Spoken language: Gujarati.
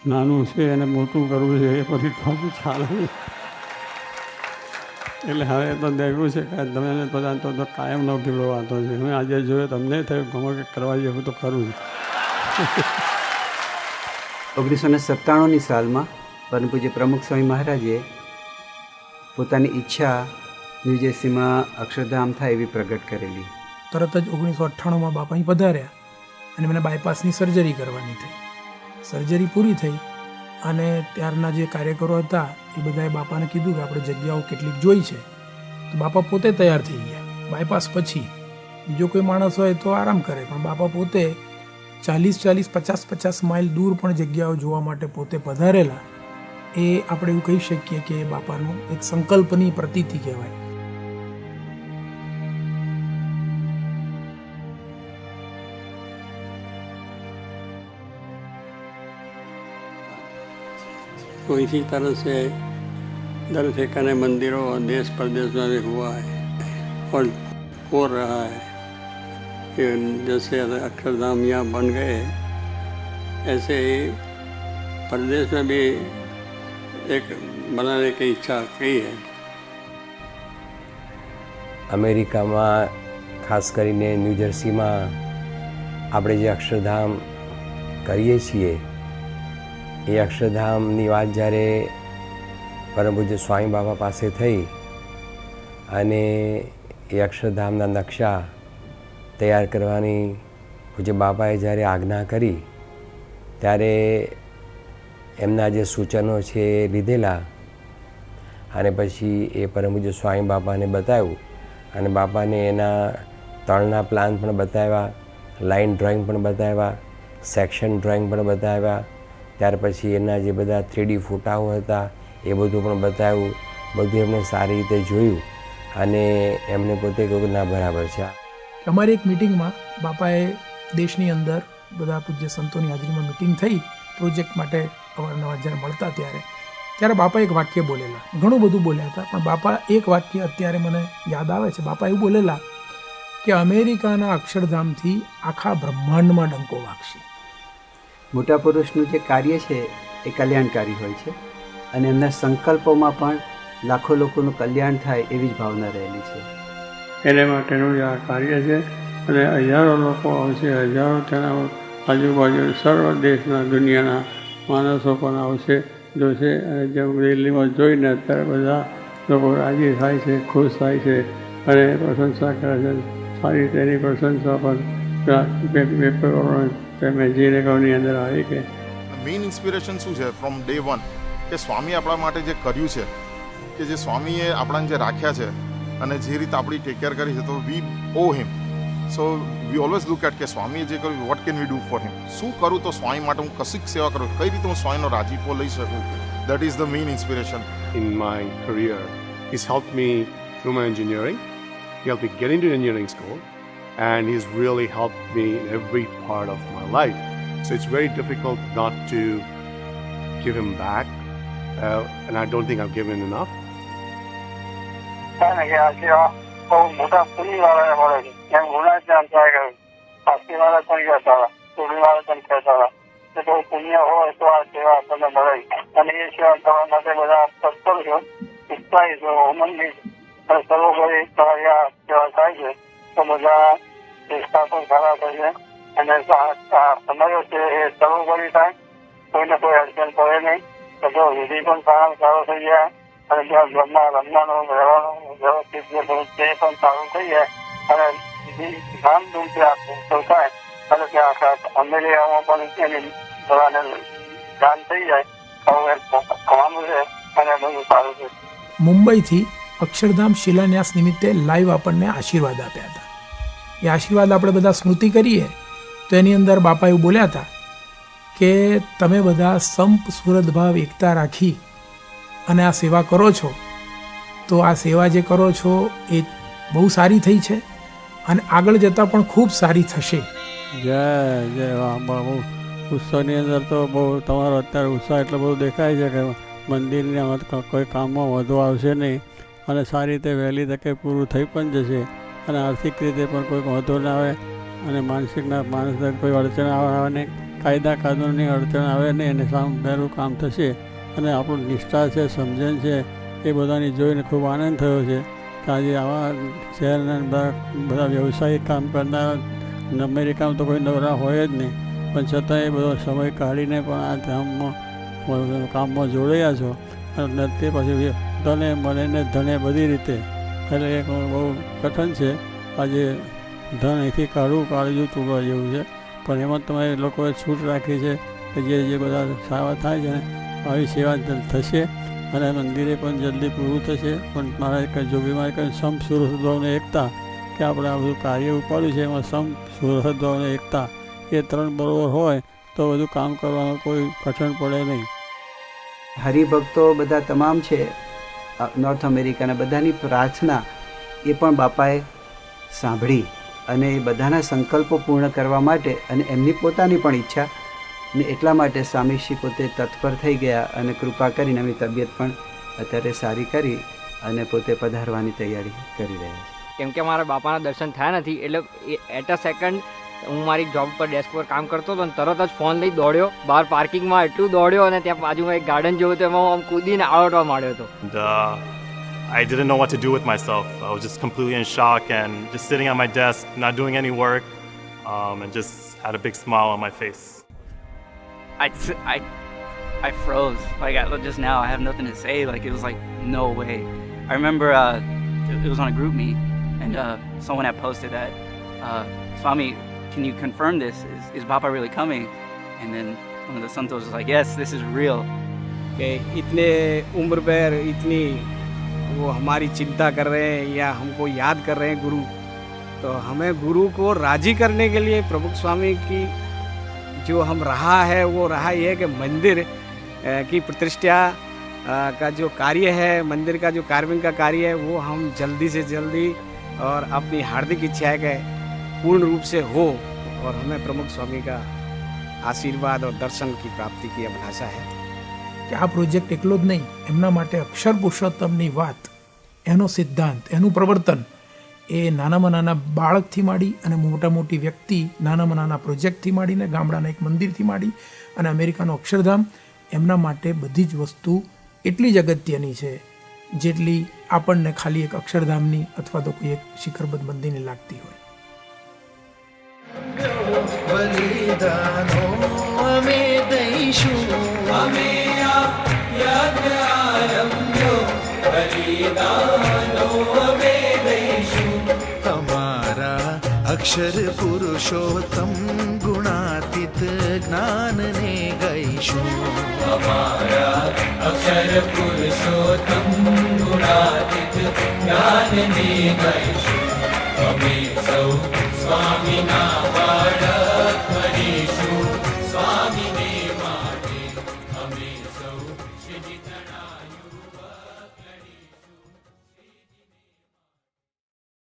નાનું છે એને મોટું કરવું છે એ પછી પાછું ચાલે. એટલે હવે તો દેખવું છે કે તમે બધા તો કાયમનો પીળો વાતો છે. હું આજે જોયો તમને થયું ગમે કે કરવા જેવું તો ખરું જ. 1997ની સાલમાં પરમ પૂજ્ય પ્રમુખ સ્વામી મહારાજે પોતાની ઈચ્છા ન્યૂજર્સીમાં અક્ષરધામ થાય એવી પ્રગટ કરેલી. તરત જ 1998માં બાપા અહીં પધાર્યા અને મને બાયપાસની સર્જરી કરવાની થઈ. સર્જરી પૂરી થઈ અને ત્યારના જે કાર્યકરો હતા એ બધાએ બાપાને કીધું કે આપણે જગ્યાઓ કેટલીક જોઈ છે. તો બાપા પોતે તૈયાર થઈ ગયા. બાયપાસ પછી બીજો કોઈ માણસ હોય તો આરામ કરે, પણ બાપા પોતે 40-40, 50-50 માઇલ દૂર પણ જગ્યાઓ જોવા માટે પોતે પધારેલા. એ આપણે એવું કહી શકીએ કે એ બાપાનું એક સંકલ્પની પ્રતીતિ કહેવાય. तो इसी तरह से दर ठिकाने मंदिरों और देश प्रदेश में भी हुआ है और हो रहा है कि जैसे अक्षरधाम यहाँ बन गए ऐसे ही प्रदेश में भी एक बनाने की इच्छा की है. અમેરિકામાં ખાસ કરીને ન્યૂજર્સીમાં આપણે જે અક્ષરધામ કરીએ છીએ એ અક્ષરધામની વાત જ્યારે પરમ પૂજ્ય સ્વામી બાબા પાસે થઈ અને એ અક્ષરધામના નકશા તૈયાર કરવાની પૂજ્ય બાબાએ જ્યારે આજ્ઞા કરી ત્યારે એમના જે સૂચનો છે એ લીધેલા અને પછી એ પરમ પૂજ્ય સ્વામી બાબાને બતાવ્યું અને બાપાને એના તળના પ્લાન પણ બતાવ્યા, લાઇન ડ્રોઈંગ પણ બતાવ્યા, સેક્શન ડ્રોઈંગ પણ બતાવ્યા. ત્યાર પછી એના જે બધા 3D ફોટાઓ હતા એ બધું પણ બતાવ્યું. બધું એમને સારી રીતે જોયું અને એમને પોતે કહ્યું કે ના બરાબર છે. અમારી એક મિટિંગમાં બાપાએ દેશની અંદર બધા પૂજ્ય સંતોની હાજરીમાં મિટિંગ થઈ પ્રોજેક્ટ માટે અવારનવાર જ્યારે મળતા ત્યારે બાપા એક વાક્ય બોલેલા. ઘણું બધું બોલ્યા હતા પણ બાપા એક વાક્ય અત્યારે મને યાદ આવે છે. બાપા એવું બોલેલા કે અમેરિકાના અક્ષરધામથી આખા બ્રહ્માંડમાં ડંકો વાગશે. મોટા પુરુષનું જે કાર્ય છે એ કલ્યાણકારી હોય છે અને એમના સંકલ્પોમાં પણ લાખો લોકોનું કલ્યાણ થાય એવી જ ભાવના રહેલી છે. એને માટેનું જ આ કાર્ય છે અને હજારો લોકો આવશે, હજારો તેના આજુબાજુ સર્વ દેશના દુનિયાના માણસો પણ આવશે, જોશે. અને જેમ દિલ્હીમાં જોઈને અત્યારે બધા લોકો રાજી થાય છે, ખુશ થાય છે અને પ્રશંસા કરે છે. સારી તેની પ્રશંસા પણ પેપરોમાં મેગઝીનોની અંદર આવી કે મેઇન ઇન્સ્પિરેશન શું છે ફ્રોમ ડે વન કે સ્વામી આપણા માટે જે કર્યું છે, કે જે સ્વામીએ આપણાને જે રાખ્યા છે અને જે રીતે આપણી ટેક કેર કરી છે, તો વી ઓ હિમ. સો વી ઓલવેઝ લુક એટ કે સ્વામીએ જે કર્યું what can we do for him. શું કરું તો સ્વામી માટે હું કશીક સેવા કરું, કઈ રીતે હું સ્વામીનો રાજીપો લઈ શકું. That is the main inspiration. In my career, he's helped me through my engineering. He helped me get into engineering school, and he's really helped me in every part of my life. So it's very difficult not to give him back, and I don't think I've given enough. બહુ મોટા પુણ્યવાળાને મળે છે. એમ ગુણાચાર થાય ગયું, શાસ્ત્રીવાળા પણ કહેતા હતા, ચોરીવાળા પણ કહેતા હતા કે બહુ પુણ્ય હોય તો આ સેવા આપણને મળે. અને એ સેવા કરવા માટે બધા તત્પર છો, ઉત્સાહી છો, ઉમંગી અને સર્વોપરી તમારી આ સેવા થાય છે તો બધા ચેષ્ટા પણ સારા થાય છે અને સમય છે એ સર્વોપરી થાય, કોઈને કોઈ અડચણ પડે નહીં. બધો વિધિ પણ સારો થઈ જાય અને ત્યાં ઘરમાં રમવાનું રહેવાનું વ્યવસ્થિત જે બધું તે પણ સારું થઈ જાય અને ધામધૂમથી આ ઉત્સવ થાય અને ત્યાં અમેરિકામાં પણ એની બધાને દાન થઈ જાય. હવે ખાવાનું છે અને બધું સારું છે. મુંબઈથી અક્ષરધામ શિલાન્યાસ નિમિત્તે લાઈવ આપણને આશીર્વાદ આપ્યા હતા. એ આશીર્વાદ આપણે બધા સ્મૃતિ કરીએ તો એની અંદર બાપા એવું બોલ્યા હતા કે તમે બધા સંપ સુરતભાવ એકતા રાખી અને આ સેવા કરો છો તો આ સેવા જે કરો છો એ બહુ સારી થઈ છે અને આગળ જતાં પણ ખૂબ સારી થશે. જય જય બહુ ઉત્સવની અંદર તો બહુ તમારો અત્યારે ઉત્સાહ એટલો બધો દેખાય છે કે મંદિરની કોઈ કામમાં વધુ આવશે નહીં અને સારી રીતે વહેલી તકે પૂરું થઈ પણ જશે અને આર્થિક રીતે પણ કોઈ વાંધો ના આવે અને માનસિકના માણસને કોઈ અડચણ આવે નહીં. કાયદા કાનૂનની અડચણ આવે નહીં અને સામેરું કામ થશે. અને આપણું નિષ્ઠા છે, સમજણ છે, એ બધાની જોઈને ખૂબ આનંદ થયો છે કે આજે આવા શહેરના બધા વ્યવસાયિક કામ કરનારા અમેરિકામાં તો કોઈ નવરા હોય જ નહીં, પણ છતાં એ બધો સમય કાઢીને પણ આ ધામમાં કામમાં જોડાયા છો. અને તે પછી ધને મને ને ધને બધી રીતે એટલે એક બહુ કઠણ છે. આજે ધન અહીંથી કાળજું તૂટવા જેવું છે, પણ એમાં તમારે લોકોએ છૂટ રાખી છે કે જે બધા સેવા થાય છે ને આવી સેવા થશે અને મંદિરે પણ જલ્દી પૂરું થશે. પણ મારે જો બી મારે કંઈ સમ સુરસદભાવને એકતા કે આપણે આ બધું કાર્ય ઉપાડ્યું છે એમાં સમ સુરસદભાવને એકતા એ 3 બરોબર હોય તો બધું કામ કરવાનું કોઈ કઠણ પડે નહીં. હરિભક્તો બધા તમામ છે નોર્થ અમેરિકાના, બધાની પ્રાર્થના એ પણ બાપાએ સાંભળી અને એ બધાના સંકલ્પો પૂર્ણ કરવા માટે અને એમની પોતાની પણ ઈચ્છા ને એટલા માટે સ્વામીશ્રી પોતે તત્પર થઈ ગયા અને કૃપા કરીને એમની તબિયત પણ અત્યારે સારી કરી અને પોતે પધારવાની તૈયારી કરી રહ્યા છે. કેમ કે મારા બાપાના દર્શન થયા નથી એટલે એટ અ સેકન્ડ હું મારી જોબ પર ડેસ્ક પર કામ કરતો હતો અને તરત જ ફોન લઈ દોડ્યો બહાર પાર્કિંગમાં, એટલું દોડ્યો અને ત્યાં બાજુમાં એક ગાર્ડન જેવું હતું એમાં આમ કૂદીને આવડવા માંડ્યો હતો. I didn't know what to do with myself. I was just completely in shock and just sitting at my desk, not doing any work, and just had a big smile on my face. I froze. Like just now, I have nothing to say. Like it was like no way. I remember it was on a group meet, and someone had posted that, Swami, can you confirm this? Is Bapa really coming? And then one of the santos was like, yes, this is real. कि इतने उम्र पर इतनी वो हमारी चिंता कर रहे हैं या हमको याद कर रहे हैं गुरु, तो हमें गुरु को राजी करने के लिए प्रमुख स्वामी की जो हम रहा है वो रहा ये है कि मंदिर की प्रतिष्ठा का जो कार्य है, मंदिर का जो कार्विंग का कार्य है, वो हम जल्दी से जल्दी और अपनी हार्दिक इच्छा है कि पूर्ण रूप से हो और हमें प्रमुख स्वामी का आशीर्वाद और दर्शन की प्राप्ति की अभिलाषा है. કે આ પ્રોજેક્ટ એકલો જ નહીં, એમના માટે અક્ષર પુરુષોત્તમની વાત, એનો સિદ્ધાંત, એનું પ્રવર્તન એ નાનામાં નાના બાળકથી માંડી અને મોટી વ્યક્તિ, નાનામાં નાના પ્રોજેક્ટથી માંડીને ગામડાના એક મંદિરથી માંડી અને અમેરિકાનો અક્ષરધામ, એમના માટે બધી જ વસ્તુ એટલી જ અગત્યની છે જેટલી આપણને ખાલી એક અક્ષરધામની અથવા તો કોઈ એક શિખરબદ્ધ મંદિરની લાગતી હોય. બલિદાનો અમે દઈશું, અમે યજ્ઞ આરંભ્યો, બલિદાનો અમે દઈશું. અમારા અક્ષર પુરુષોત્તમ ગુણાતીત જ્ઞાનને ગઈશું. અમારા અક્ષર પુરુષોત્તમ ગુણાતીત જ્ઞાનને ગઈશું. અમે સૌ સ્વામીના વાડા